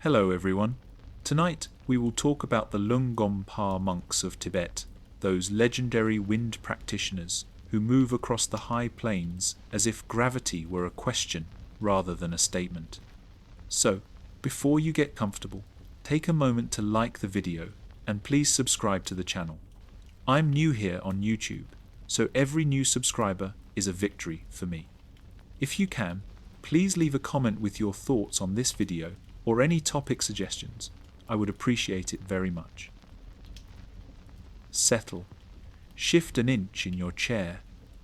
Hello everyone. Tonight we will talk about the Lung-gom-pa monks of Tibet, those legendary wind practitioners who move across the high plains as if gravity were a question rather than a statement. So, before you get comfortable, take a moment to like the video and please subscribe to the channel. I'm new here on YouTube, so every new subscriber is a victory for me. If you can, please leave a comment with your thoughts on this video or any topic suggestions. I would appreciate it very much. Settle. Shift an inch in your chair.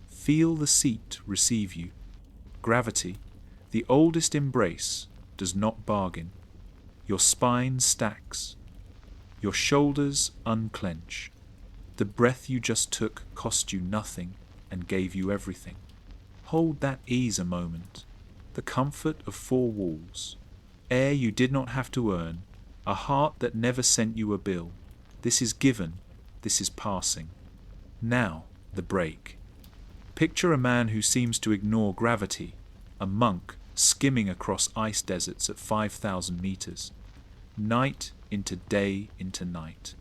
Feel the seat receive you. Gravity, the oldest embrace, does not bargain. Your spine stacks. Your shoulders unclench. The breath you just took cost you nothing and gave you everything. Hold that ease a moment. The comfort of four walls. Air you did not have to earn. A heart that never sent you a bill. This is given. This is passing. Now, the break. Picture a man who seems to ignore gravity, a monk skimming across ice deserts at 5,000 meters. Night into day into night.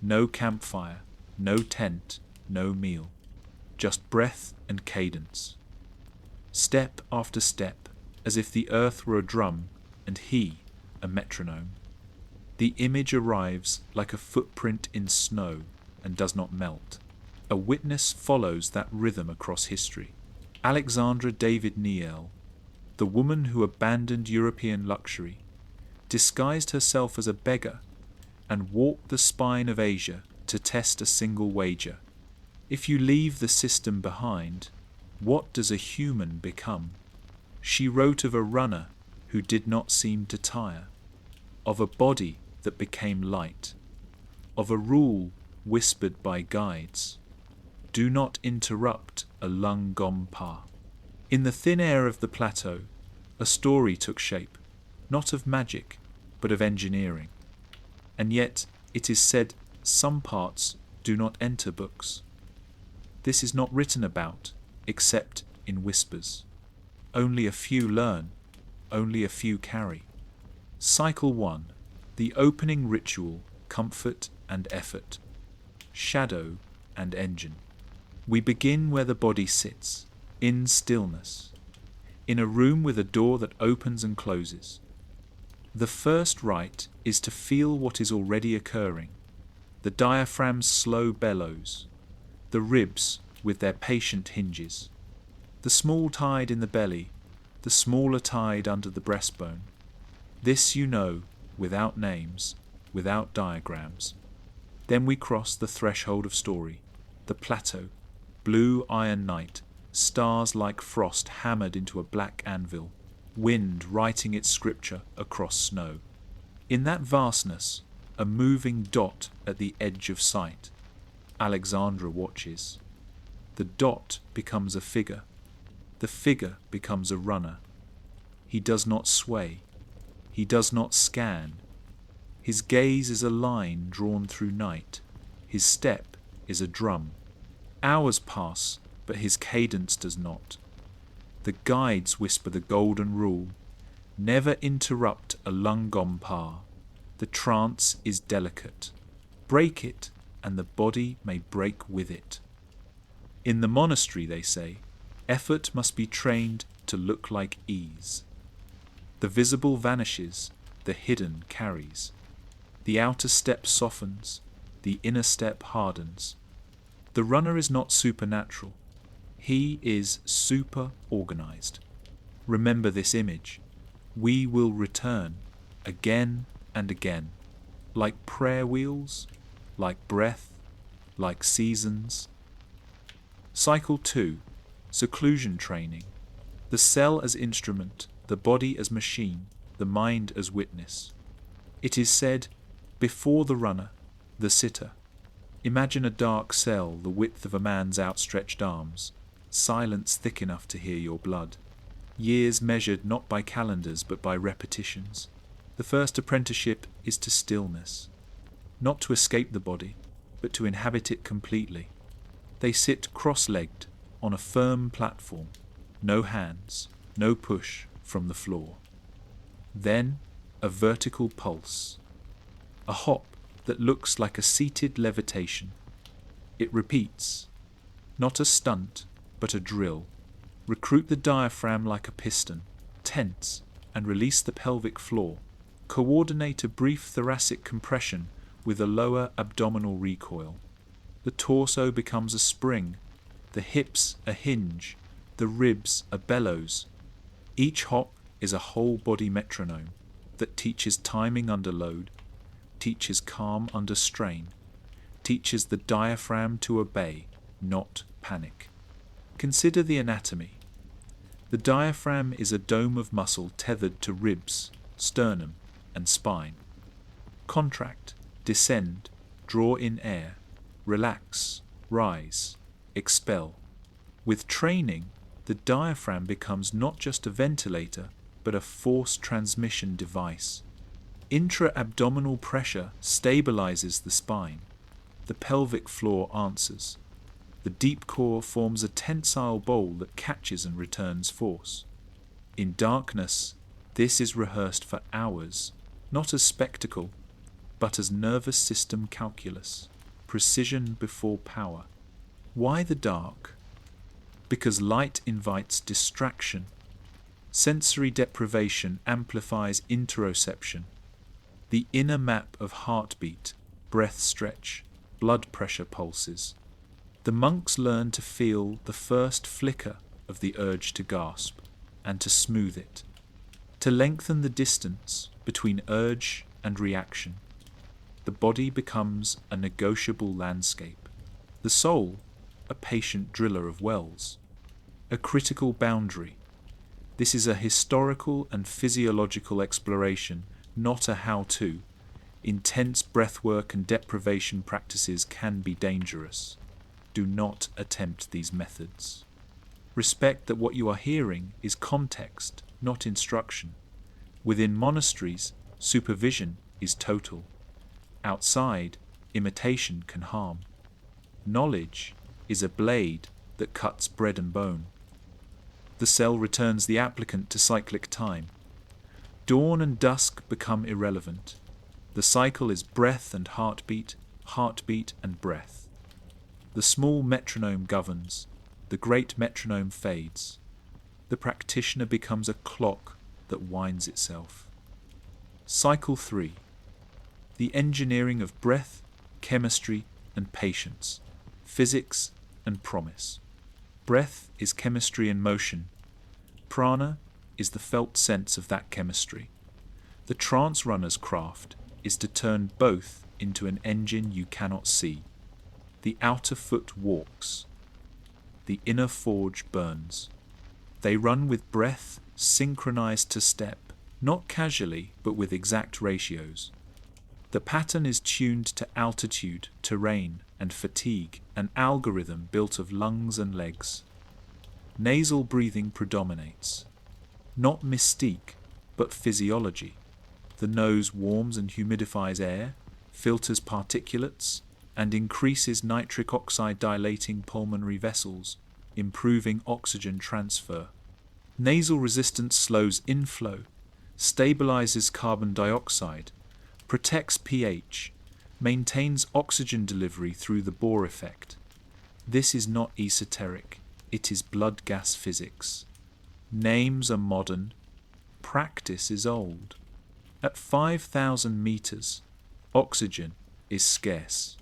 No campfire, no tent, no meal. Just breath and cadence. Step after step, as if the earth were a drum and he a metronome. The image arrives like a footprint in snow and does not melt. A witness follows that rhythm across history. Alexandra David-Néel, the woman who abandoned European luxury, disguised herself as a beggar and walked the spine of Asia to test a single wager. If you leave the system behind, what does a human become? She wrote of a runner who did not seem to tire, of a body that became light, of a rule whispered by guides. Do not interrupt a Lung-gom-pa. In the thin air of the plateau, a story took shape, not of magic, but of engineering. And yet it is said some parts do not enter books. This is not written about, except in whispers. Only a few learn, only a few carry. Cycle 1. The opening ritual, comfort and effort. Shadow and engine. We begin where the body sits, in stillness, in a room with a door that opens and closes. The first rite is to feel what is already occurring, the diaphragm's slow bellows, the ribs with their patient hinges, the small tide in the belly, the smaller tide under the breastbone. This you know, without names, without diagrams. Then we cross the threshold of story, the plateau, blue iron night, stars like frost hammered into a black anvil, wind writing its scripture across snow. In that vastness, a moving dot at the edge of sight. Alexandra watches. The dot becomes a figure. The figure becomes a runner. He does not sway. He does not scan. His gaze is a line drawn through night. His step is a drum. Hours pass, but his cadence does not. The guides whisper the golden rule. Never interrupt a Lung-gom-pa. The trance is delicate. Break it, and the body may break with it. In the monastery, they say, effort must be trained to look like ease. The visible vanishes, the hidden carries. The outer step softens, the inner step hardens. The runner is not supernatural. He is super-organized. Remember this image. We will return again and again, like prayer wheels, like breath, like seasons. Cycle 2. Seclusion training. The cell as instrument, the body as machine, the mind as witness. It is said, before the runner, the sitter. Imagine a dark cell the width of a man's outstretched arms, silence thick enough to hear your blood. Years measured not by calendars but by repetitions. The first apprenticeship is to stillness, not to escape the body, but to inhabit it completely. They sit cross-legged on a firm platform, no hands, no push from the floor. Then a vertical pulse, a hop that looks like a seated levitation. It repeats, not a stunt, but a drill. Recruit the diaphragm like a piston, tense, and release the pelvic floor. Coordinate a brief thoracic compression with a lower abdominal recoil. The torso becomes a spring, the hips a hinge, the ribs a bellows. Each hop is a whole body metronome that teaches timing under load, teaches calm under strain, teaches the diaphragm to obey, not panic. Consider the anatomy. The diaphragm is a dome of muscle tethered to ribs, sternum, and spine. Contract, descend, draw in air, relax, rise, expel. With training, the diaphragm becomes not just a ventilator, but a force transmission device. Intra-abdominal pressure stabilizes the spine. The pelvic floor answers. The deep core forms a tensile bowl that catches and returns force. In darkness, this is rehearsed for hours, not as spectacle, but as nervous system calculus, precision before power. Why the dark? Because light invites distraction. Sensory deprivation amplifies interoception. The inner map of heartbeat, breath stretch, blood pressure pulses. The monks learn to feel the first flicker of the urge to gasp and to smooth it, to lengthen the distance between urge and reaction. The body becomes a negotiable landscape, the soul a patient driller of wells, a critical boundary. This is a historical and physiological exploration, not a how-to. Intense breathwork and deprivation practices can be dangerous. Do not attempt these methods. Respect that what you are hearing is context, not instruction. Within monasteries, supervision is total. Outside, imitation can harm. Knowledge is a blade that cuts bread and bone. The cell returns the applicant to cyclic time. Dawn and dusk become irrelevant. The cycle is breath and heartbeat, heartbeat and breath. The small metronome governs, the great metronome fades. The practitioner becomes a clock that winds itself. Cycle 3. The engineering of breath, chemistry, and patience, physics, and promise. Breath is chemistry in motion. Prana is the felt sense of that chemistry. The trance runner's craft is to turn both into an engine you cannot see. The outer foot walks. The inner forge burns. They run with breath synchronized to step, not casually, but with exact ratios. The pattern is tuned to altitude, terrain, and fatigue, an algorithm built of lungs and legs. Nasal breathing predominates. Not mystique, but physiology. The nose warms and humidifies air, filters particulates, and increases nitric oxide dilating pulmonary vessels, improving oxygen transfer. Nasal resistance slows inflow, stabilizes carbon dioxide, protects pH, maintains oxygen delivery through the Bohr effect. This is not esoteric, it is blood gas physics. Names are modern, practice is old. At 5,000 meters, oxygen is scarce.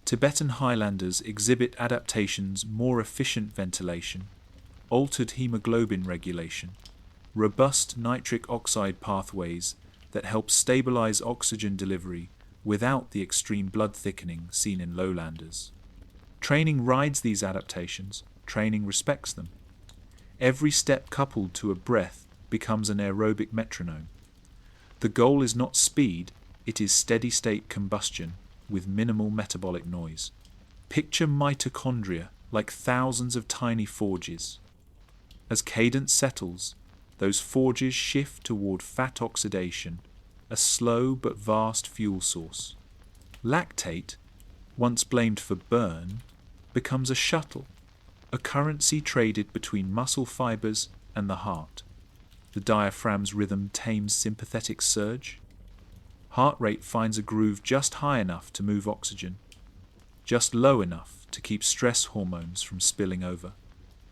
Tibetan highlanders exhibit adaptations more efficient ventilation, altered hemoglobin regulation, robust nitric oxide pathways that help stabilize oxygen delivery without the extreme blood thickening seen in lowlanders. Training rides these adaptations, training respects them. Every step coupled to a breath becomes an aerobic metronome. The goal is not speed, it is steady-state combustion with minimal metabolic noise. Picture mitochondria like thousands of tiny forges. As cadence settles, those forges shift toward fat oxidation, a slow but vast fuel source. Lactate, once blamed for burn, becomes a shuttle, a currency traded between muscle fibers and the heart. The diaphragm's rhythm tames sympathetic surge. Heart rate finds a groove just high enough to move oxygen, just low enough to keep stress hormones from spilling over.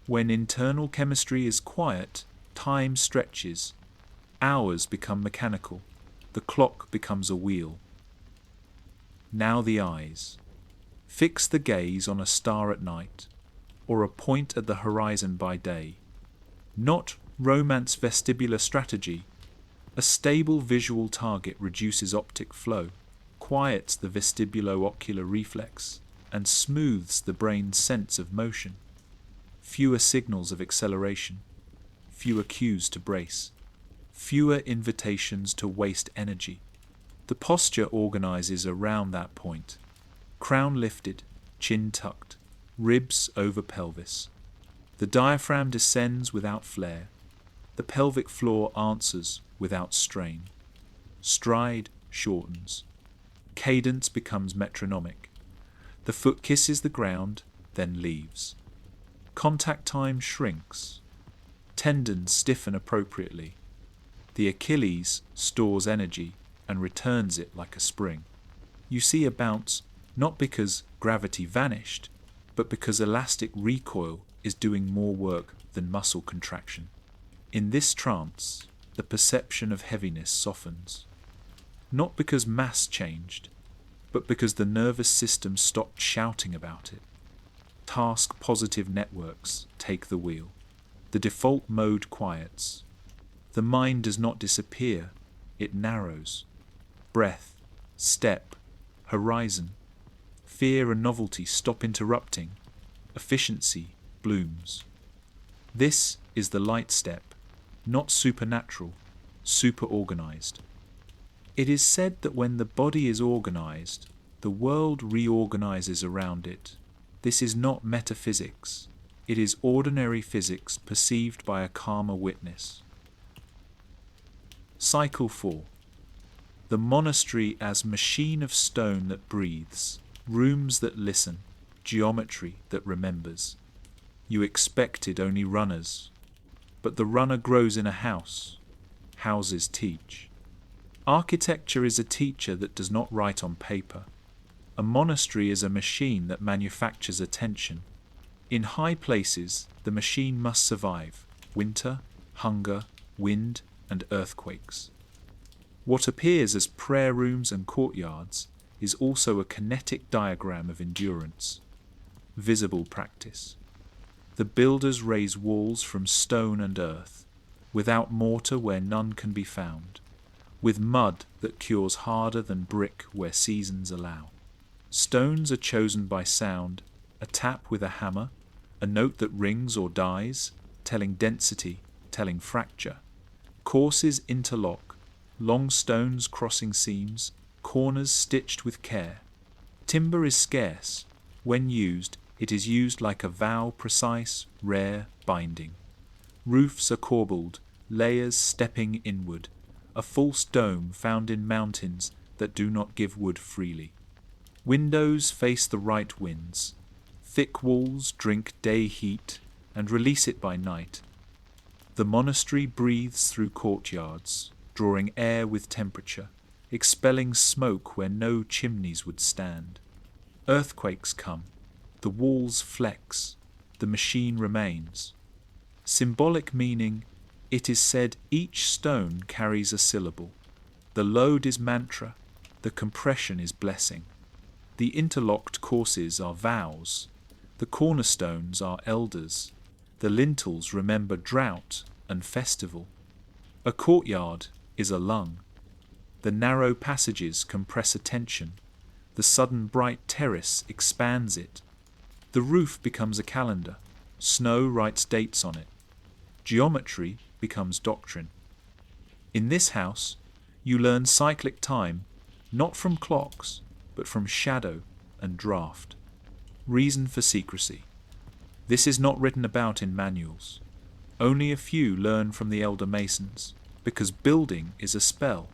When internal chemistry is quiet, time stretches. Hours become mechanical. The clock becomes a wheel. Now the eyes. Fix the gaze on a star at night, or a point at the horizon by day. Not romance vestibular strategy. A stable visual target reduces optic flow, quiets the vestibulo-ocular reflex, and smooths the brain's sense of motion. Fewer signals of acceleration, fewer cues to brace, fewer invitations to waste energy. The posture organizes around that point. Crown lifted, chin tucked, ribs over pelvis. The diaphragm descends without flare. The pelvic floor answers without strain. Stride shortens. Cadence becomes metronomic. The foot kisses the ground, then leaves. Contact time shrinks. Tendons stiffen appropriately. The Achilles stores energy and returns it like a spring. You see a bounce not because gravity vanished, but because elastic recoil is doing more work than muscle contraction. In this trance, the perception of heaviness softens. Not because mass changed, but because the nervous system stopped shouting about it. Task-positive networks take the wheel. The default mode quiets. The mind does not disappear, it narrows. Breath, step, horizon. Fear and novelty stop interrupting. Efficiency blooms. This is the light step, not supernatural, super-organized. It is said that when the body is organized, the world reorganizes around it. This is not metaphysics. It is ordinary physics perceived by a calmer witness. Cycle 4. The monastery as machine of stone that breathes, rooms that listen, geometry that remembers. You expected only runners, but the runner grows in a house. Houses teach. Architecture is a teacher that does not write on paper. A monastery is a machine that manufactures attention. In high places, the machine must survive winter, hunger, wind, and earthquakes. What appears as prayer rooms and courtyards is also a kinetic diagram of endurance. Visible practice. The builders raise walls from stone and earth, without mortar where none can be found, with mud that cures harder than brick where seasons allow. Stones are chosen by sound, a tap with a hammer, a note that rings or dies, telling density, telling fracture. Courses interlock, long stones crossing seams, corners stitched with care. Timber is scarce. When used, it is used like a vow precise, rare, binding. Roofs are corbelled, layers stepping inward, a false dome found in mountains that do not give wood freely. Windows face the right winds. Thick walls drink day heat and release it by night. The monastery breathes through courtyards, drawing air with temperature, expelling smoke where no chimneys would stand. Earthquakes come. The walls flex. The machine remains. Symbolic meaning, it is said each stone carries a syllable. The load is mantra. The compression is blessing. The interlocked courses are vows. The cornerstones are elders. The lintels remember drought and festival. A courtyard is a lung. The narrow passages compress attention. The sudden bright terrace expands it. The roof becomes a calendar. Snow writes dates on it. Geometry becomes doctrine. In this house, you learn cyclic time, not from clocks, but from shadow and draft. Reason for secrecy. This is not written about in manuals. Only a few learn from the elder masons, because building is a spell.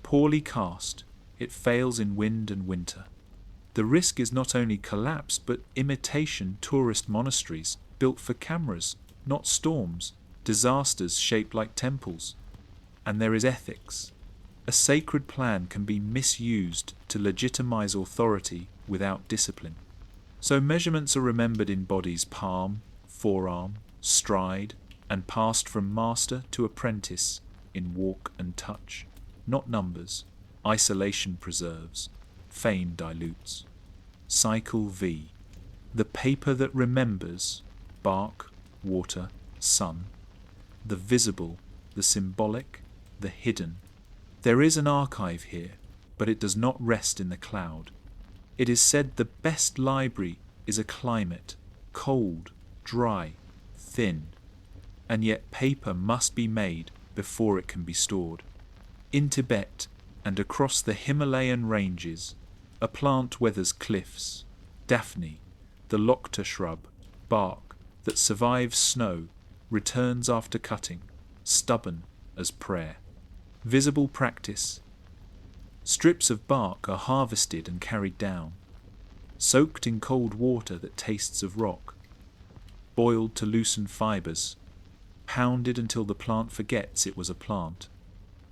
Poorly cast, it fails in wind and winter. The risk is not only collapse, but imitation tourist monasteries built for cameras, not storms, disasters shaped like temples. And there is ethics. A sacred plan can be misused to legitimize authority without discipline. So measurements are remembered in bodies palm, forearm, stride, and passed from master to apprentice in walk and touch. Not numbers. Isolation preserves. Fame dilutes. Cycle V. The paper that remembers, bark, water, sun. The visible, the symbolic, the hidden. There is an archive here, but it does not rest in the cloud. It is said the best library is a climate, cold, dry, thin, and yet paper must be made before it can be stored. In Tibet and across the Himalayan ranges, a plant weathers cliffs, daphne, the lokta shrub, bark that survives snow, returns after cutting, stubborn as prayer. Visible practice. Strips of bark are harvested and carried down, soaked in cold water that tastes of rock, boiled to loosen fibers, pounded until the plant forgets it was a plant.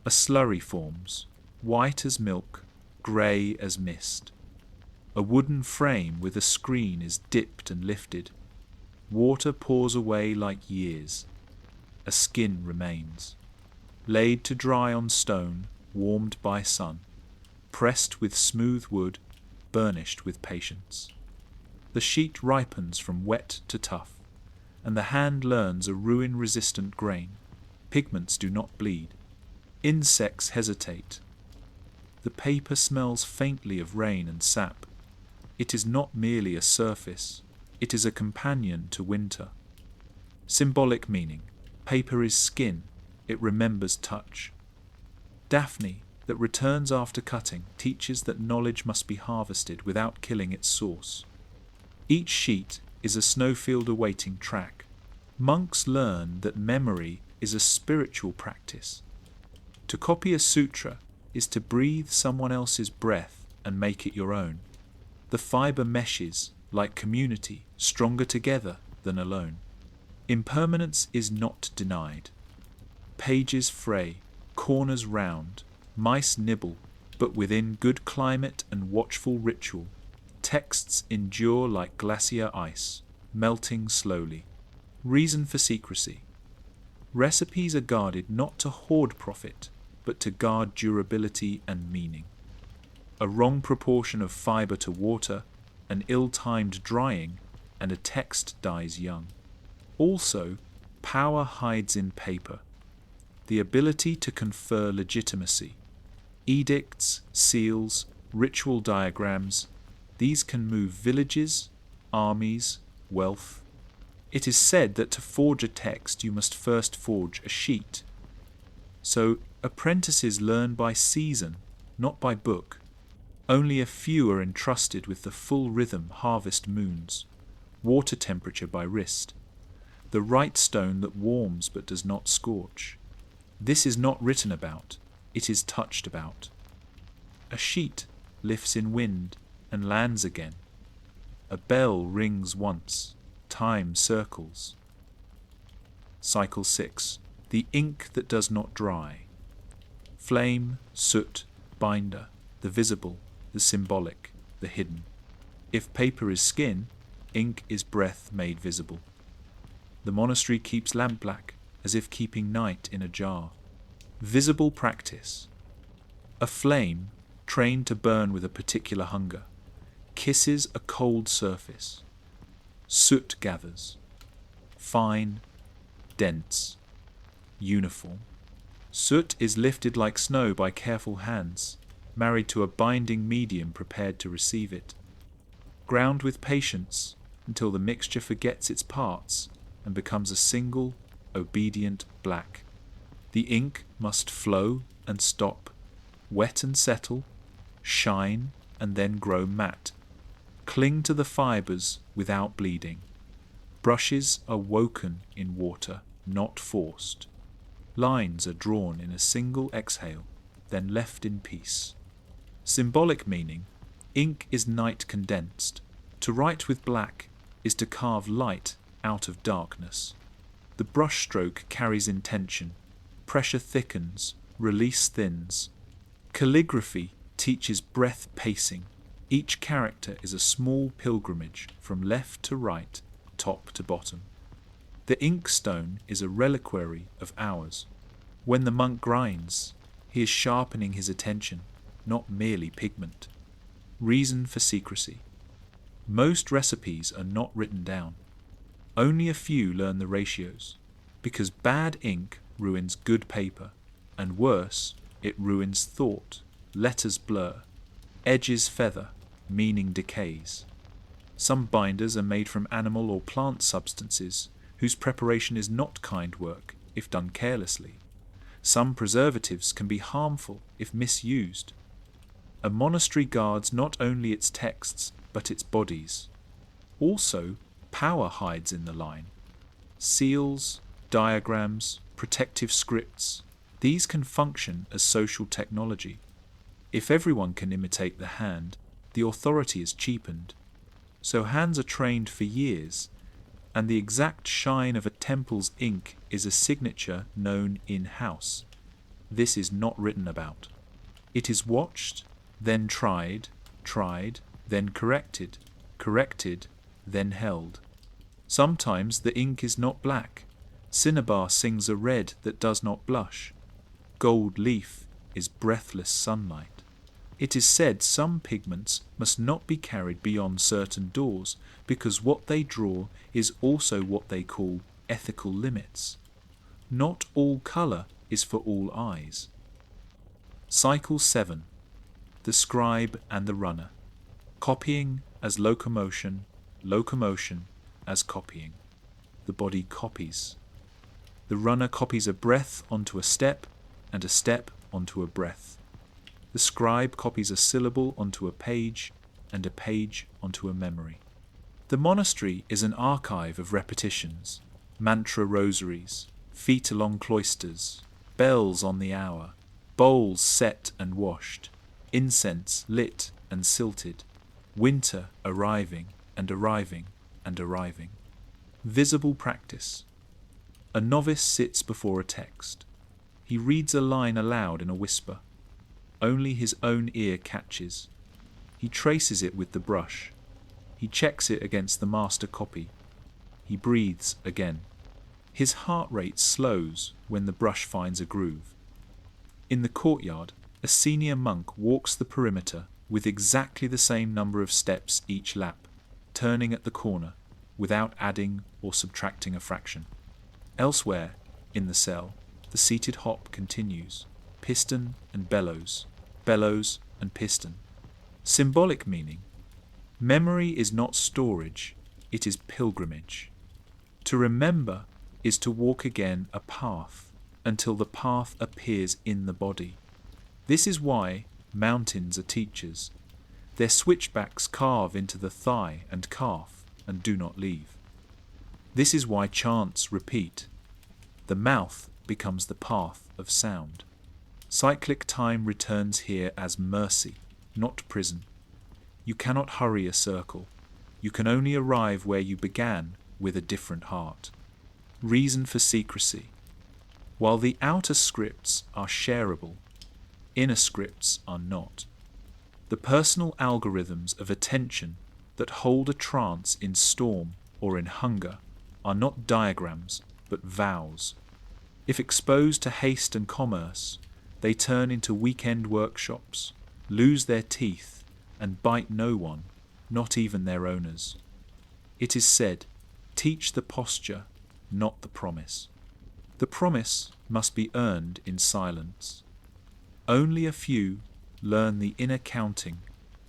A slurry forms, white as milk, grey as mist. A wooden frame with a screen is dipped and lifted. Water pours away like years. A skin remains. Laid to dry on stone, warmed by sun, pressed with smooth wood, burnished with patience. The sheet ripens from wet to tough, and the hand learns a ruin-resistant grain. Pigments do not bleed. Insects hesitate. The paper smells faintly of rain and sap. It is not merely a surface, it is a companion to winter. Symbolic meaning. Paper is skin, it remembers touch. Daphne, that returns after cutting, teaches that knowledge must be harvested without killing its source. Each sheet is a snowfield awaiting track. Monks learn that memory is a spiritual practice. To copy a sutra is to breathe someone else's breath and make it your own. The fiber meshes, like community, stronger together than alone. Impermanence is not denied. Pages fray, corners round, mice nibble, but within good climate and watchful ritual, texts endure like glacier ice, melting slowly. Reason for secrecy. Recipes are guarded not to hoard profit, but to guard durability and meaning. A wrong proportion of fiber to water, an ill-timed drying, and a text dies young. Also, power hides in paper. The ability to confer legitimacy. Edicts, seals, ritual diagrams, these can move villages, armies, wealth. It is said that to forge a text you must first forge a sheet. So apprentices learn by season, not by book. Only a few are entrusted with the full rhythm harvest moons, water temperature by wrist, the right stone that warms but does not scorch. This is not written about, it is touched about. A sheet lifts in wind and lands again. A bell rings once, time circles. Cycle 6. The ink that does not dry. Flame, soot, binder, the visible, the symbolic, the hidden. If paper is skin, ink is breath made visible. The monastery keeps lampblack, as if keeping night in a jar. Visible practice. A flame, trained to burn with a particular hunger, kisses a cold surface. Soot gathers. Fine, dense, uniform. Soot is lifted like snow by careful hands, married to a binding medium prepared to receive it. Ground with patience until the mixture forgets its parts and becomes a single, obedient black. The ink must flow and stop, wet and settle, shine and then grow matte. Cling to the fibers without bleeding. Brushes are woken in water, not forced. Lines are drawn in a single exhale, then left in peace. Symbolic meaning, ink is night condensed. To write with black is to carve light out of darkness. The brush stroke carries intention. Pressure thickens, release thins. Calligraphy teaches breath pacing. Each character is a small pilgrimage from left to right, top to bottom. The inkstone is a reliquary of hours. When the monk grinds, he is sharpening his attention, not merely pigment. Reason for secrecy. Most recipes are not written down. Only a few learn the ratios, because bad ink ruins good paper, and worse, it ruins thought. Letters blur, edges feather, meaning decays. Some binders are made from animal or plant substances whose preparation is not kind work if done carelessly. Some preservatives can be harmful if misused. A monastery guards not only its texts but its bodies. Also, power hides in the line. Seals, diagrams, protective scripts, these can function as social technology. If everyone can imitate the hand, the authority is cheapened. So hands are trained for years, and the exact shine of a temple's ink is a signature known in-house. This is not written about. It is watched, then tried, then corrected, then held. Sometimes the ink is not black. Cinnabar sings a red that does not blush. Gold leaf is breathless sunlight. It is said some pigments must not be carried beyond certain doors because what they draw is also what they call ethical limits. Not all colour is for all eyes. Cycle 7. The scribe and the runner. Copying as locomotion, locomotion as copying. The body copies. The runner copies a breath onto a step and a step onto a breath. The scribe copies a syllable onto a page and a page onto a memory. The monastery is an archive of repetitions, mantra rosaries, feet along cloisters, bells on the hour, bowls set and washed, incense lit and silted, winter arriving and arriving and arriving. Visible practice. A novice sits before a text. He reads a line aloud in a whisper. Only his own ear catches. He traces it with the brush. He checks it against the master copy. He breathes again. His heart rate slows when the brush finds a groove. In the courtyard, a senior monk walks the perimeter with exactly the same number of steps each lap, turning at the corner, without adding or subtracting a fraction. Elsewhere, in the cell, the seated hop continues. Piston and bellows, bellows and piston. Symbolic meaning. Memory is not storage, it is pilgrimage. To remember is to walk again a path until the path appears in the body. This is why mountains are teachers. Their switchbacks carve into the thigh and calf and do not leave. This is why chants repeat. The mouth becomes the path of sound. Cyclic time returns here as mercy, not prison. You cannot hurry a circle. You can only arrive where you began with a different heart. Reason for secrecy. While the outer scripts are shareable, inner scripts are not. The personal algorithms of attention that hold a trance in storm or in hunger are not diagrams, but vows. If exposed to haste and commerce, they turn into weekend workshops, lose their teeth, and bite no one, not even their owners. It is said, teach the posture, not the promise. The promise must be earned in silence. Only a few learn the inner counting,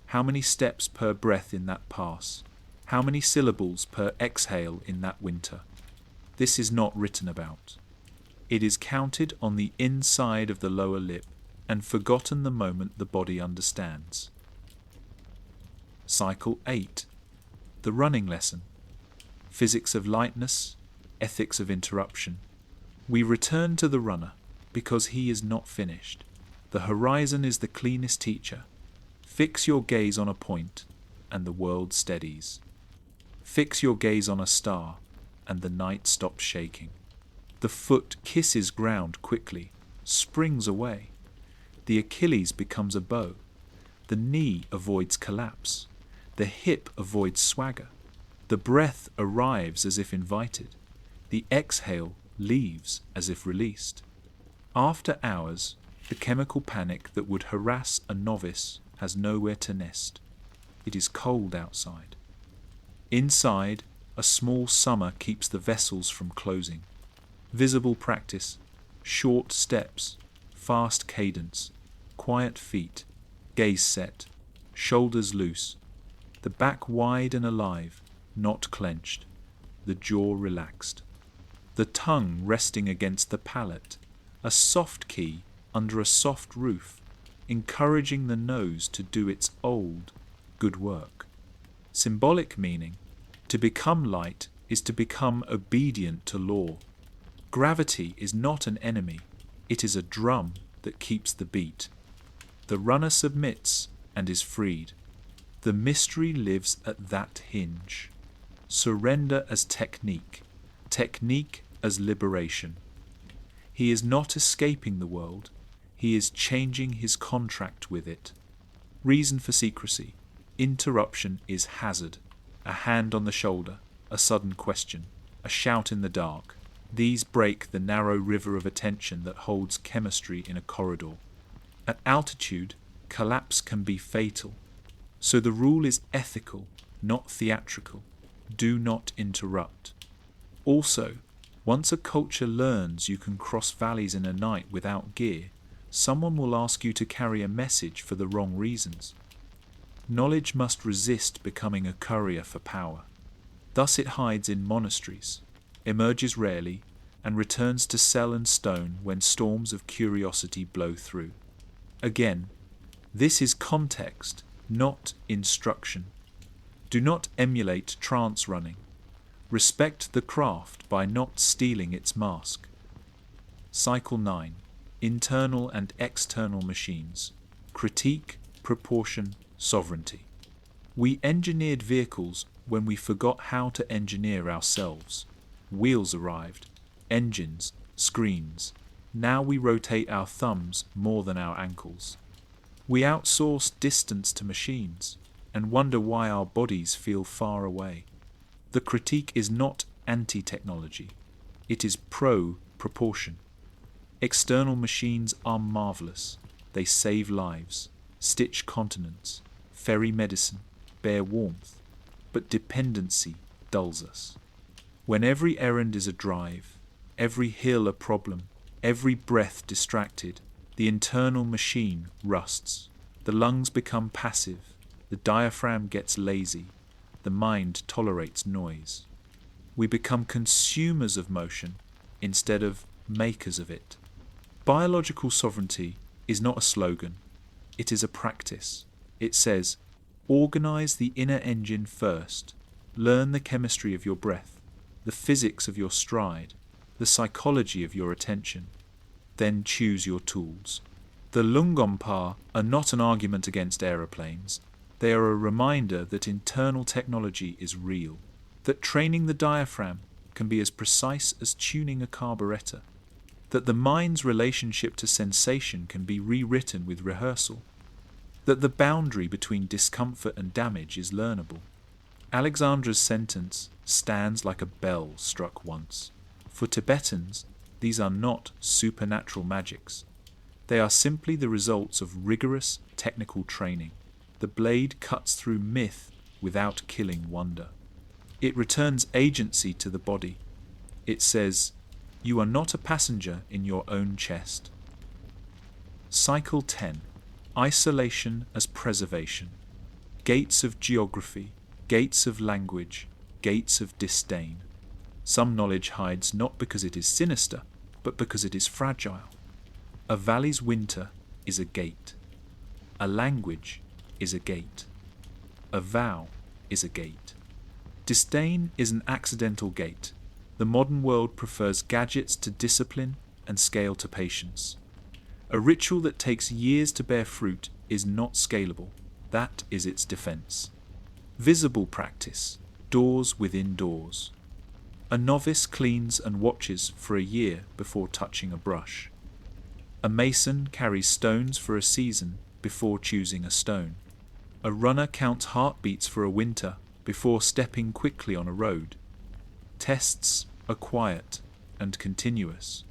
how many steps per breath in that pass, how many syllables per exhale in that winter. This is not written about. It is counted on the inside of the lower lip and forgotten the moment the body understands. Cycle 8. The running lesson. Physics of lightness, ethics of interruption. We return to the runner because he is not finished. The horizon is the cleanest teacher. Fix your gaze on a point and the world steadies. Fix your gaze on a star and the night stops shaking. The foot kisses ground quickly, springs away. The Achilles becomes a bow. The knee avoids collapse. The hip avoids swagger. The breath arrives as if invited. The exhale leaves as if released. After hours, the chemical panic that would harass a novice has nowhere to nest. It is cold outside. Inside, a small summer keeps the vessels from closing. Visible practice, short steps, fast cadence, quiet feet, gaze set, shoulders loose, the back wide and alive, not clenched, the jaw relaxed. The tongue resting against the palate, a soft key under a soft roof, encouraging the nose to do its old, good work. Symbolic meaning, to become light is to become obedient to law. Gravity is not an enemy, it is a drum that keeps the beat. The runner submits and is freed. The mystery lives at that hinge. Surrender as technique, technique as liberation. He is not escaping the world, he is changing his contract with it. Reason for secrecy. Interruption is hazard. A hand on the shoulder, a sudden question, a shout in the dark. These break the narrow river of attention that holds chemistry in a corridor. At altitude, collapse can be fatal. So the rule is ethical, not theatrical. Do not interrupt. Also, once a culture learns you can cross valleys in a night without gear, someone will ask you to carry a message for the wrong reasons. Knowledge must resist becoming a courier for power. Thus it hides in monasteries, emerges rarely, and returns to cell and stone when storms of curiosity blow through. Again, this is context, not instruction. Do not emulate trance running. Respect the craft by not stealing its mask. Cycle 9. Internal and external machines. Critique, proportion, sovereignty. We engineered vehicles when we forgot how to engineer ourselves. Wheels arrived, engines, screens. Now we rotate our thumbs more than our ankles. We outsource distance to machines and wonder why our bodies feel far away. The critique is not anti-technology. It is pro-proportion. External machines are marvelous. They save lives, stitch continents, ferry medicine, bear warmth. But dependency dulls us. When every errand is a drive, every hill a problem, every breath distracted, the internal machine rusts. The lungs become passive, the diaphragm gets lazy, the mind tolerates noise. We become consumers of motion instead of makers of it. Biological sovereignty is not a slogan, it is a practice. It says, organize the inner engine first, learn the chemistry of your breath, the physics of your stride, the psychology of your attention, then choose your tools. The Lung-gom-pa are not an argument against aeroplanes. They are a reminder that internal technology is real, that training the diaphragm can be as precise as tuning a carburetor, that the mind's relationship to sensation can be rewritten with rehearsal, that the boundary between discomfort and damage is learnable. Alexandra's sentence stands like a bell struck once. For Tibetans, these are not supernatural magics. They are simply the results of rigorous technical training. The blade cuts through myth without killing wonder. It returns agency to the body. It says, you are not a passenger in your own chest. Cycle 10. Isolation as preservation. Gates of geography, gates of language, gates of disdain. Some knowledge hides not because it is sinister, but because it is fragile. A valley's winter is a gate. A language is a gate. A vow is a gate. Disdain is an accidental gate. The modern world prefers gadgets to discipline and scale to patience. A ritual that takes years to bear fruit is not scalable. That is its defense. Visible practice, doors within doors. A novice cleans and watches for a year before touching a brush. A mason carries stones for a season before choosing a stone. A runner counts heartbeats for a winter before stepping quickly on a road. Tests are quiet and continuous.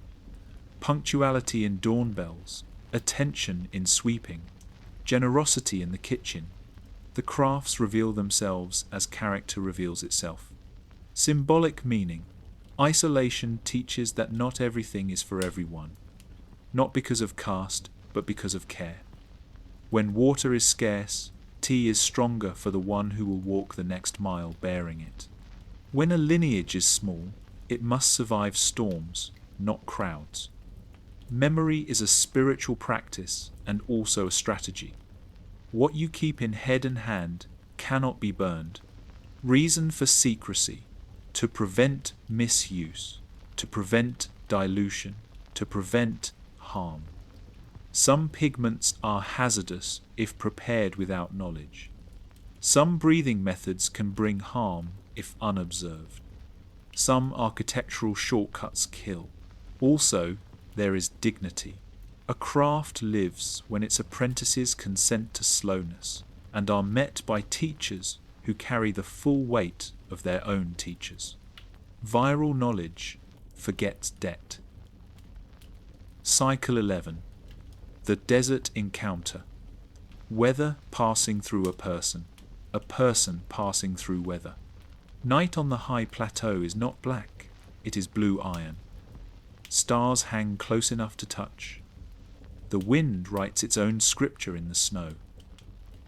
Punctuality in dawn bells, attention in sweeping, generosity in the kitchen. The crafts reveal themselves as character reveals itself. Symbolic meaning. Isolation teaches that not everything is for everyone, not because of caste, but because of care. When water is scarce, tea is stronger for the one who will walk the next mile bearing it. When a lineage is small, it must survive storms, not crowds. Memory is a spiritual practice and also a strategy. What you keep in head and hand cannot be burned. Reason for secrecy: to prevent misuse, to prevent dilution, to prevent harm. Some pigments are hazardous if prepared without knowledge. Some breathing methods can bring harm if unobserved. Some architectural shortcuts kill. Also, there is dignity. A craft lives when its apprentices consent to slowness and are met by teachers who carry the full weight of their own teachers. Viral knowledge forgets debt. Cycle 11. The desert encounter. Weather passing through a person passing through weather. Night on the high plateau is not black, it is blue iron. Stars hang close enough to touch. The wind writes its own scripture in the snow.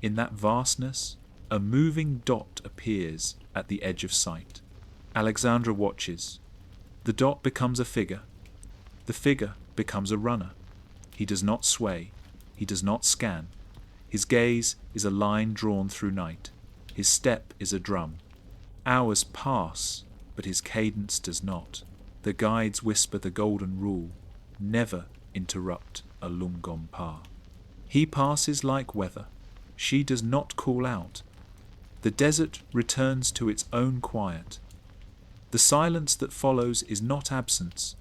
In that vastness, a moving dot appears at the edge of sight. Alexandra watches. The dot becomes a figure. The figure becomes a runner. He does not sway. He does not scan. His gaze is a line drawn through night. His step is a drum. Hours pass, but his cadence does not. The guides whisper the golden rule: never interrupt a Lung-gom-pa. He passes like weather. She does not call out. The desert returns to its own quiet. The silence that follows is not absence.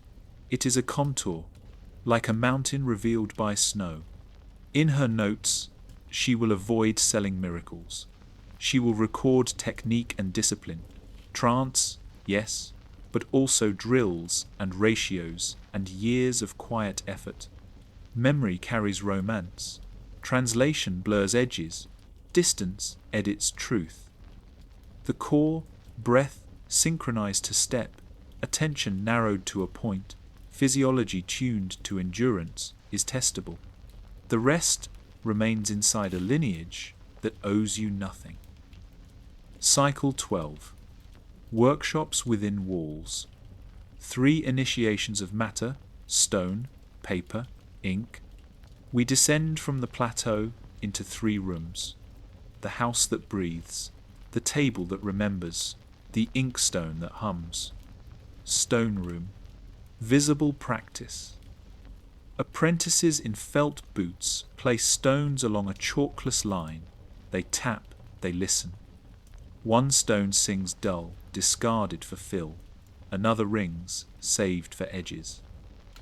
It is a contour, like a mountain revealed by snow. In her notes, she will avoid selling miracles. She will record technique and discipline. Trance, yes, but also drills and ratios and years of quiet effort. Memory carries romance. Translation blurs edges. Distance edits truth. The core, breath synchronized to step, attention narrowed to a point, physiology tuned to endurance is testable. The rest remains inside a lineage that owes you nothing. Cycle 12. Workshops within walls. 3 initiations of matter: stone, paper, ink. We descend from the plateau into 3 rooms: the house that breathes, the table that remembers, the inkstone that hums. Stone room. Visible practice. Apprentices in felt boots place stones along a chalkless line. They tap, they listen. One stone sings dull, discarded for fill. Another rings, saved for edges.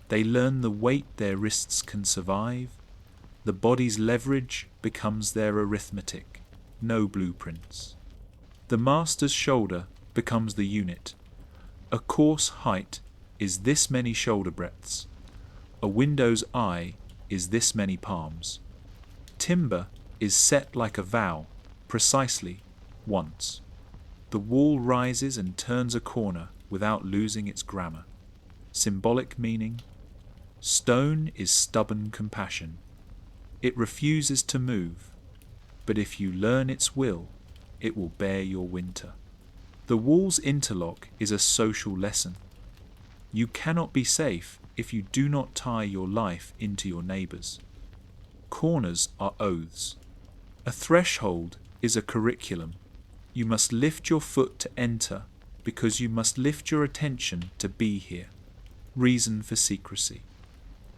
They learn the weight their wrists can survive. The body's leverage becomes their arithmetic. No blueprints. The master's shoulder becomes the unit. A course height is this many shoulder breadths. A window's eye is this many palms. Timber is set like a vow, precisely, once. The wall rises and turns a corner without losing its grammar. Symbolic meaning. Stone is stubborn compassion. It refuses to move, but if you learn its will, it will bear your winter. The wall's interlock is a social lesson. You cannot be safe if you do not tie your life into your neighbour's. Corners are oaths. A threshold is a curriculum. You must lift your foot to enter because you must lift your attention to be here. Reason for secrecy.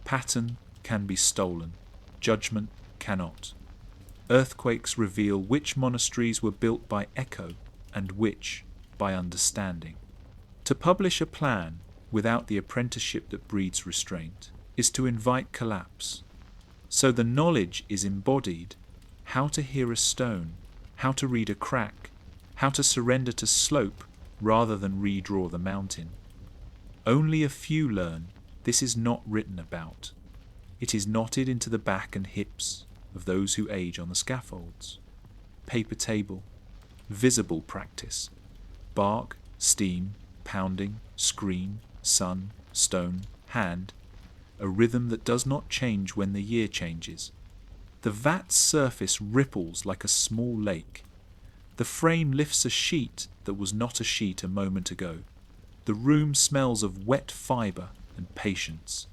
Pattern can be stolen. Judgment cannot. Earthquakes reveal which monasteries were built by echo and which by understanding. To publish a plan without the apprenticeship that breeds restraint is to invite collapse. So the knowledge is embodied: how to hear a stone, how to read a crack, how to surrender to slope rather than redraw the mountain. Only a few learn. This is not written about. It is knotted into the back and hips of those who age on the scaffolds. Paper table, visible practice, bark, steam, pounding, screen, sun, stone, hand, a rhythm that does not change when the year changes. The vat's surface ripples like a small lake. The frame lifts a sheet that was not a sheet a moment ago. The room smells of wet fibre and patience.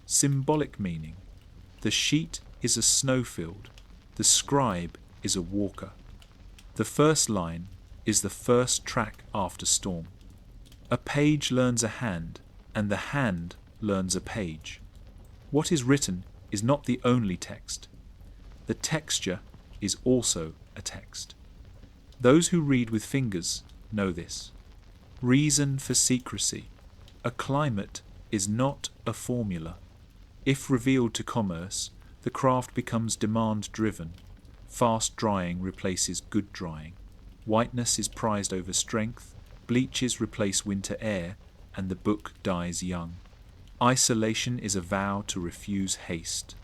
Symbolic meaning: the sheet is a snowfield, the scribe is a walker. The first line is the first track after storm. A page learns a hand, and the hand learns a page. What is written is not the only text. The texture is also a text. Those who read with fingers know this. Reason for secrecy: a climate is not a formula. If revealed to commerce, the craft becomes demand-driven. Fast drying replaces good drying. Whiteness is prized over strength, bleaches replace winter air, and the book dies young. Isolation is a vow to refuse haste.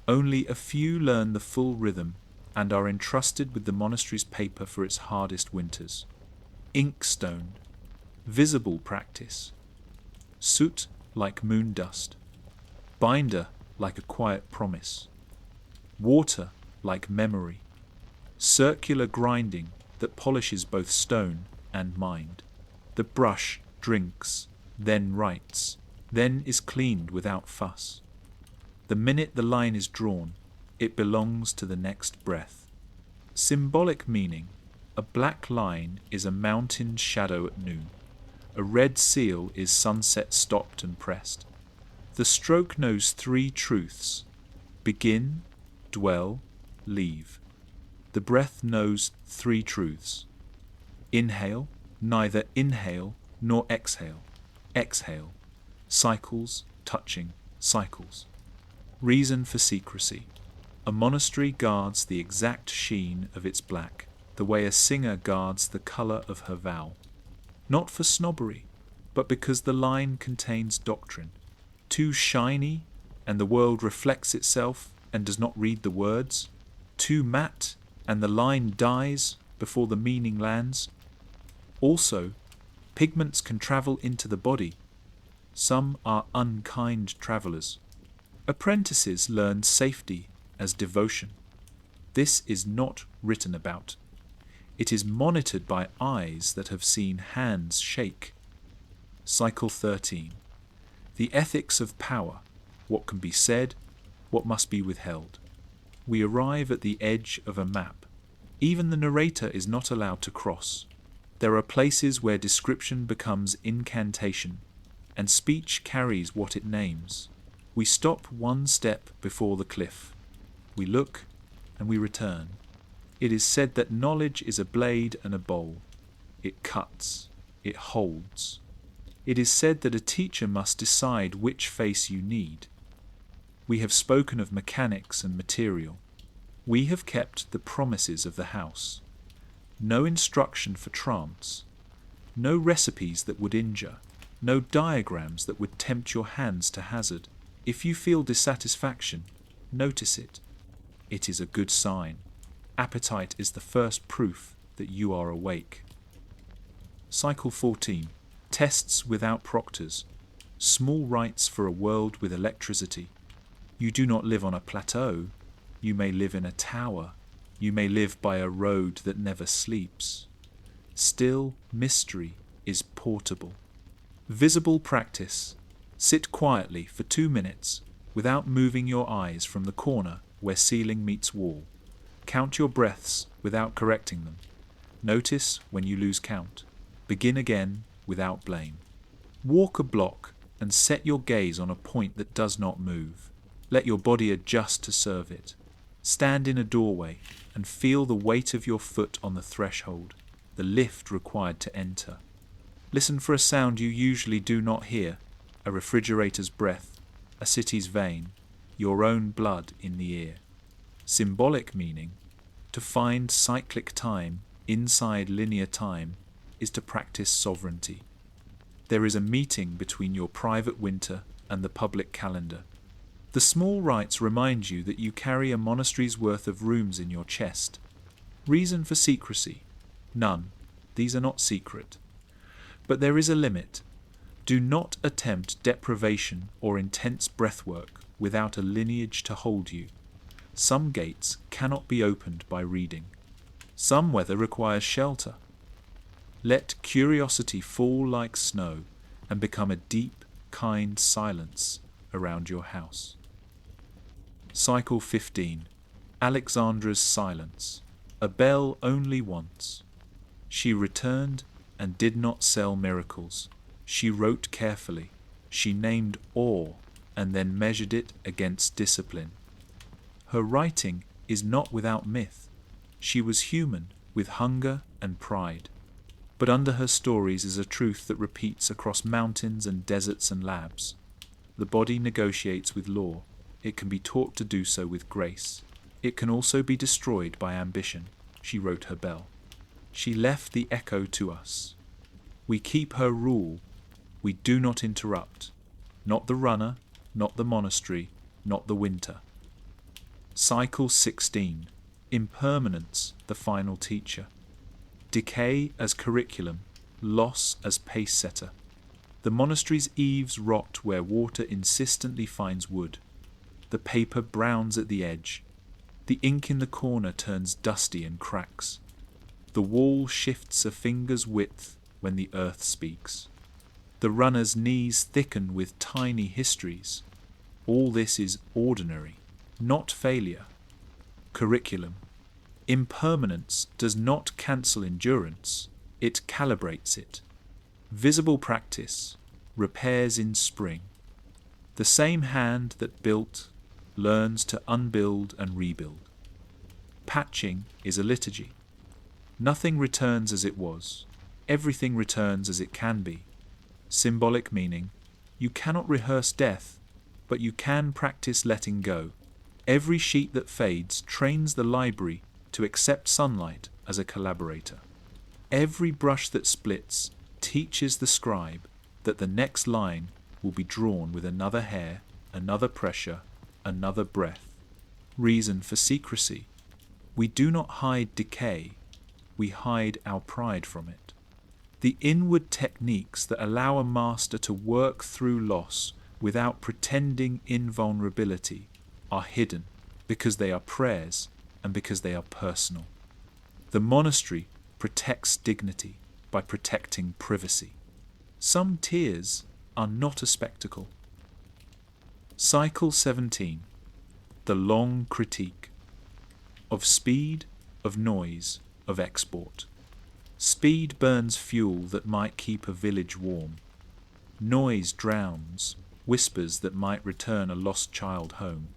Only a few learn the full rhythm and are entrusted with the monastery's paper for its hardest winters. Inkstone, visible practice. Soot like moon dust. Binder like a quiet promise. Water like memory. Circular grinding that polishes both stone and mind. The brush drinks, then writes, then is cleaned without fuss. The minute the line is drawn, it belongs to the next breath. Symbolic meaning: a black line is a mountain's shadow at noon. A red seal is sunset stopped and pressed. The stroke knows three truths: begin, dwell, leave. The breath knows three truths: inhale, neither inhale nor exhale. Exhale, cycles, touching, cycles. Reason for secrecy: a monastery guards the exact sheen of its black, the way a singer guards the colour of her vow. Not for snobbery, but because the line contains doctrine. Too shiny, and the world reflects itself and does not read the words. Too matte, and the line dies before the meaning lands. Also, pigments can travel into the body. Some are unkind travellers. Apprentices learn safety as devotion. This is not written about. It is monitored by eyes that have seen hands shake. Cycle 13. The ethics of power: what can be said, what must be withheld. We arrive at the edge of a map. Even the narrator is not allowed to cross. There are places where description becomes incantation, and speech carries what it names. We stop one step before the cliff. We look, and we return. It is said that knowledge is a blade and a bowl. It cuts. It holds. It is said that a teacher must decide which face you need. We have spoken of mechanics and material. We have kept the promises of the house. No instruction for trance. No recipes that would injure. No diagrams that would tempt your hands to hazard. If you feel dissatisfaction, notice it. It is a good sign. Appetite is the first proof that you are awake. Cycle 14. Tests without proctors. Small rites for a world with electricity. You do not live on a plateau. You may live in a tower. You may live by a road that never sleeps. Still, mystery is portable. Visible practice. Sit quietly for 2 minutes without moving your eyes from the corner where ceiling meets wall. Count your breaths without correcting them. Notice when you lose count. Begin again without blame. Walk a block and set your gaze on a point that does not move. Let your body adjust to serve it. Stand in a doorway and feel the weight of your foot on the threshold, the lift required to enter. Listen for a sound you usually do not hear: a refrigerator's breath, a city's vein, your own blood in the ear. Symbolic meaning: to find cyclic time inside linear time is to practice sovereignty. There is a meeting between your private winter and the public calendar. The small rites remind you that you carry a monastery's worth of rooms in your chest. Reason for secrecy: none. These are not secret. But there is a limit. Do not attempt deprivation or intense breathwork without a lineage to hold you. Some gates cannot be opened by reading. Some weather requires shelter. Let curiosity fall like snow and become a deep, kind silence around your house. Cycle 15. Alexandra's silence. A bell only once. She returned and did not sell miracles. She wrote carefully. She named awe and then measured it against discipline. Her writing is not without myth. She was human with hunger and pride. But under her stories is a truth that repeats across mountains and deserts and labs. The body negotiates with law. It can be taught to do so with grace. It can also be destroyed by ambition. She wrote her bell. She left the echo to us. We keep her rule. We do not interrupt. Not the runner, not the monastery, not the winter. Cycle 16. Impermanence, the final teacher. Decay as curriculum, loss as pace setter. The monastery's eaves rot where water insistently finds wood. The paper browns at the edge. The ink in the corner turns dusty and cracks. The wall shifts a finger's width when the earth speaks. The runner's knees thicken with tiny histories. All this is ordinary, not failure. Curriculum. Impermanence does not cancel endurance, it calibrates it. Visible practice repairs in spring. The same hand that built learns to unbuild and rebuild. Patching is a liturgy. Nothing returns as it was. Everything returns as it can be. Symbolic meaning: you cannot rehearse death, but you can practice letting go. Every sheet that fades trains the library to accept sunlight as a collaborator. Every brush that splits teaches the scribe that the next line will be drawn with another hair, another pressure, another breath. Reason for secrecy: we do not hide decay, we hide our pride from it. The inward techniques that allow a master to work through loss without pretending invulnerability are hidden because they are prayers and because they are personal. The monastery protects dignity by protecting privacy. Some tears are not a spectacle. Cycle 17. The long critique. Of speed, of noise, of export. Speed burns fuel that might keep a village warm. Noise drowns, whispers that might return a lost child home.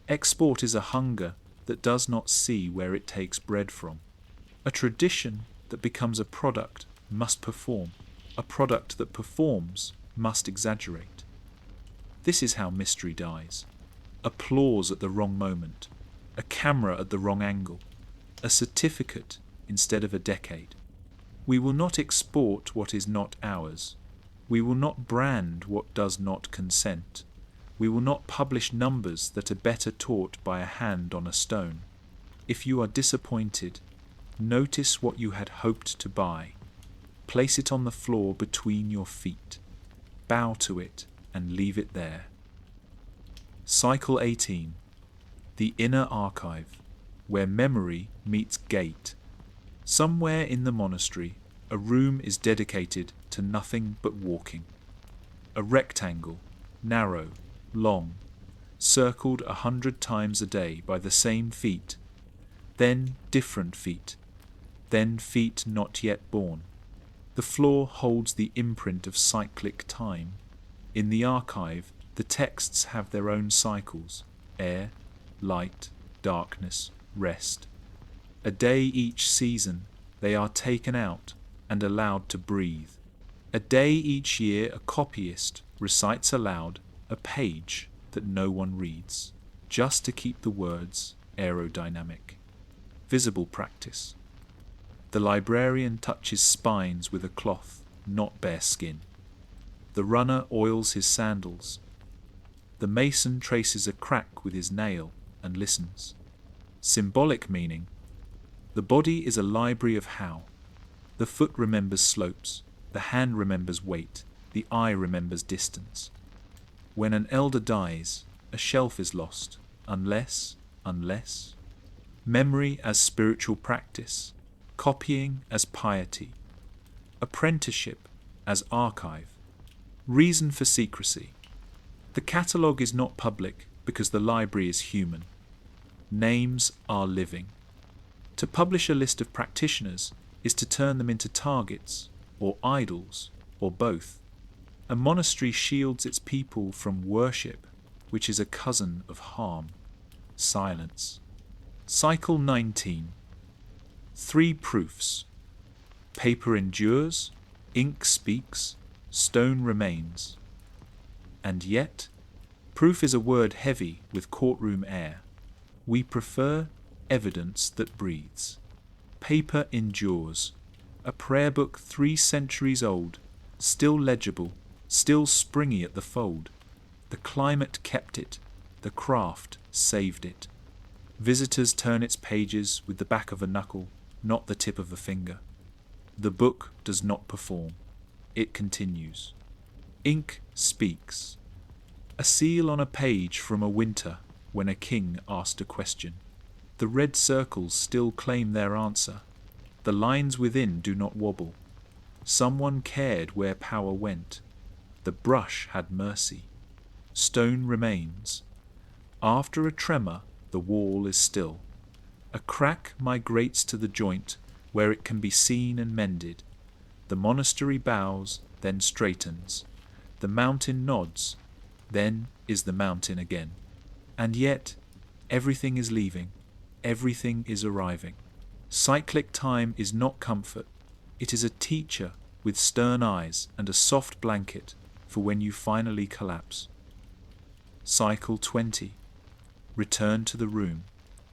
Export is a hunger that does not see where it takes bread from. A tradition that becomes a product must perform. A product that performs must exaggerate. This is how mystery dies. Applause at the wrong moment. A camera at the wrong angle. A certificate instead of a decade. We will not export what is not ours. We will not brand what does not consent. We will not publish numbers that are better taught by a hand on a stone. If you are disappointed, notice what you had hoped to buy. Place it on the floor between your feet. Bow to it and leave it there. Cycle 18. The inner archive, where memory meets gate. Somewhere in the monastery, a room is dedicated to nothing but walking. A rectangle, narrow, long, circled 100 times a day by the same feet, then different feet, then feet not yet born. The floor holds the imprint of cyclic time. In the archive, the texts have their own cycles: air, light, darkness, rest. A day each season, they are taken out and allowed to breathe. A day each year, a copyist recites aloud a page that no one reads, just to keep the words aerodynamic. Visible practice. The librarian touches spines with a cloth, not bare skin. The runner oils his sandals. The mason traces a crack with his nail and listens. Symbolic meaning. The body is a library of how. The foot remembers slopes, the hand remembers weight, the eye remembers distance. When an elder dies, a shelf is lost, unless. Memory as spiritual practice, copying as piety, apprenticeship as archive, reason for secrecy. The catalogue is not public because the library is human. Names are living. To publish a list of practitioners is to turn them into targets, or idols, or both. A monastery shields its people from worship, which is a cousin of harm. Silence. Cycle 19. 3 proofs. Paper endures, ink speaks, stone remains. And yet, proof is a word heavy with courtroom air. We prefer evidence that breathes. Paper endures. A prayer book 3 centuries old, still legible, still springy at the fold. The climate kept it, the craft saved it. Visitors turn its pages with the back of a knuckle, not the tip of a finger. The book does not perform. It continues. Ink speaks. A seal on a page from a winter when a king asked a question. The red circles still claim their answer. The lines within do not wobble. Someone cared where power went. The brush had mercy. Stone remains. After a tremor, the wall is still. A crack migrates to the joint where it can be seen and mended. The monastery bows, then straightens. The mountain nods, then is the mountain again. And yet, everything is leaving, everything is arriving. Cyclic time is not comfort, it is a teacher with stern eyes and a soft blanket for when you finally collapse. Cycle 20. Return to the room,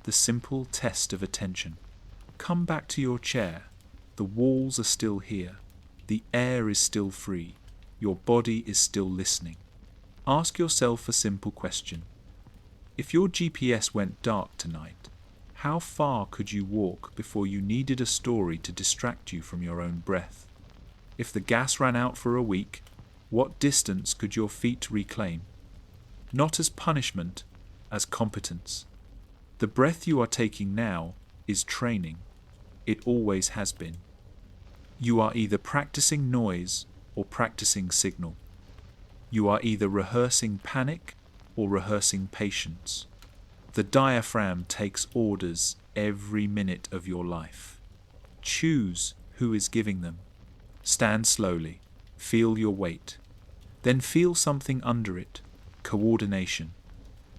the simple test of attention. Come back to your chair. The walls are still here. The air is still free. Your body is still listening. Ask yourself a simple question. If your GPS went dark tonight, how far could you walk before you needed a story to distract you from your own breath? If the gas ran out for a week, what distance could your feet reclaim? Not as punishment, as competence. The breath you are taking now is training. It always has been. You are either practicing noise or practicing signal. You are either rehearsing panic or rehearsing patience. The diaphragm takes orders every minute of your life. Choose who is giving them. Stand slowly. Feel your weight. Then feel something under it. Coordination.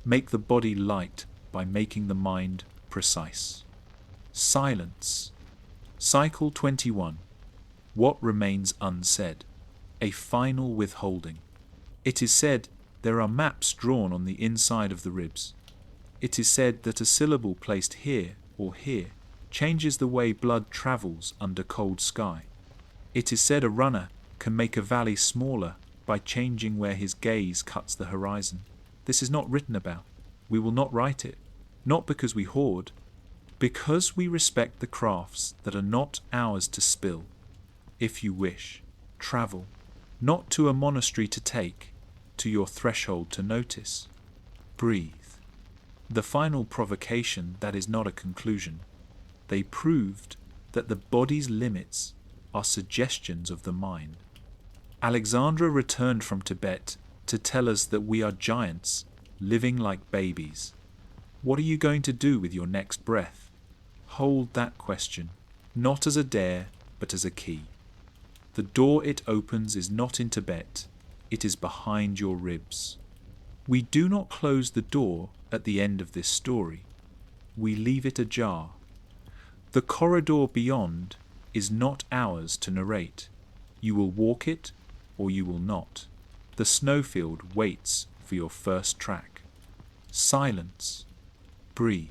Make the body light by making the mind precise. Silence. Cycle 21. What remains unsaid? A final withholding. It is said there are maps drawn on the inside of the ribs. It is said that a syllable placed here or here changes the way blood travels under cold sky. It is said a runner can make a valley smaller by changing where his gaze cuts the horizon. This is not written about. We will not write it. Not because we hoard, because we respect the crafts that are not ours to spill. If you wish, travel, not to a monastery to take, to your threshold to notice. Breathe. The final provocation that is not a conclusion. They proved that the body's limits are suggestions of the mind. Alexandra returned from Tibet to tell us that we are giants living like babies. What are you going to do with your next breath? Hold that question, not as a dare, but as a key. The door it opens is not in Tibet, it is behind your ribs. We do not close the door at the end of this story. We leave it ajar. The corridor beyond is not ours to narrate. You will walk it or you will not. The snowfield waits for your first track. Silence. Breathe.